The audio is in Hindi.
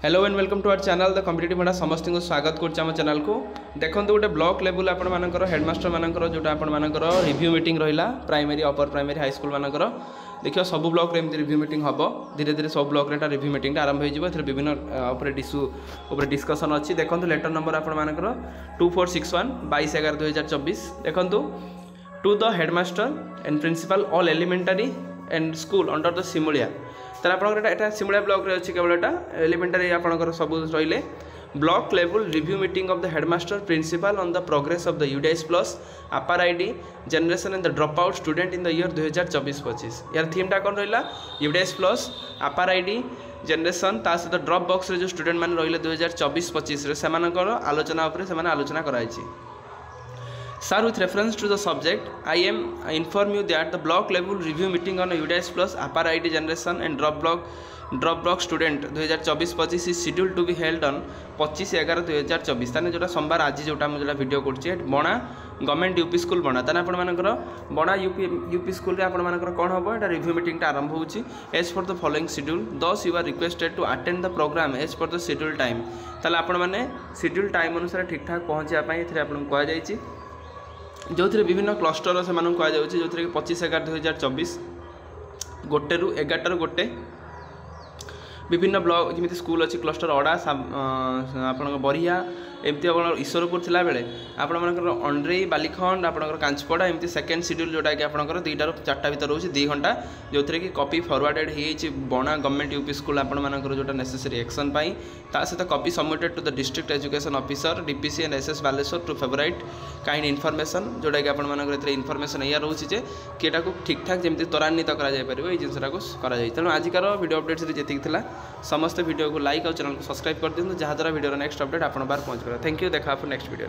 Hello and welcome to our channel the competitive मेडा समस्त को स्वागत कर चैनल को देखो गोटे ब्लॉक लेवल आपर हेडमास्टर मानकर जोटा आपर रिव्यू मीटिंग रहा primary upper primary high school मानकर देखिए सब ब्लॉक एमती रिव्यू मीटिंग हम धीरे धीरे सब ब्लॉक रे रिव्यू मीटिंग आरंभ हो विभिन्न इश्यू डिस्कसन अच्छी देखो लेटर नंबर आपर 2461 22/11/2024 देखो to the headmaster and principal all elementary and school under the Simulia तार आप सिमुलिया ब्लॉक रे अच्छी केवल एलिमेंटरी आपंकर सब रही block level review meeting of the headmaster principal on the progress of the UDS plus upper ID generation and the drop out student in the year 2024-25 यार थीमटा कौन रहा यूडीएस प्लस अपर आईडी जनरेशन ता सहित ड्रॉप बॉक्स रे जो स्टूडेंट मैंने रही 2024-25 आलोचना आलोचना कराई Sir, with reference to the subject, I am inform you that the block level review meeting on UDIS plus upper ID generation and drop block student 2024-25 is scheduled to be held on 25/11/2024 ताने जोटा सोमवार आज जोटा मुझे वीडियो करछे बणा गवर्नमेंट यूपी स्कूल बणा ताने आपण मानकर बणा यूपी स्कूल रे आपण मानकर कोन होबो एटा रिव्यू मीटिंग टा आरंभ होउची as per the following schedule thus you are requested to attend the programme as per the schedule time ताले आपण माने शेड्यूल टाइम अनुसार ठीक ठाक पहुंचिया पई एथरे आपण को जाईची जो थे विभिन्न क्लस्टर से कहुच्छे जो थे कि 25/11/2024 गोटे रु 11 रु गोटे विभिन्न ब्लॉक जमी स्कूल अच्छी क्लस्टर अड़ा आप बरिया एमती आप ईश्वरपुर थिला बेले आपर अंड्रेई बालिखंड आपंकर कांचपड़ा एमती सेकेंड शेड्यूल जोटा कि आपंकर 2टा ରୁ 4टा भितर रोचे 2 घंटा जो थे कि कॉपी फॉरवर्डेड हो बणा गवर्नमेंट यूपी स्कूल आपर जोटा नेसेसरी एक्शन पाई ता सहित copy submitted to the district education officer DPC and SS Baleswar to favourite kind information जोटा कि आपर इनफॉरमेशन या रोचे जे कि को ठीक ठाक जमी त्वरान्वित कर जिनसा तेणु आजिकार वीडियो अपडेट से जी समस्त वीडियो को लाइक और चैनल को सब्सक्राइब कर दिखाँ जहाँद्वारा वीडियो नेक्स्ट अपडेट आप पार पहुँच पाए थैंक यू देखा नेक्स्ट वीडियो।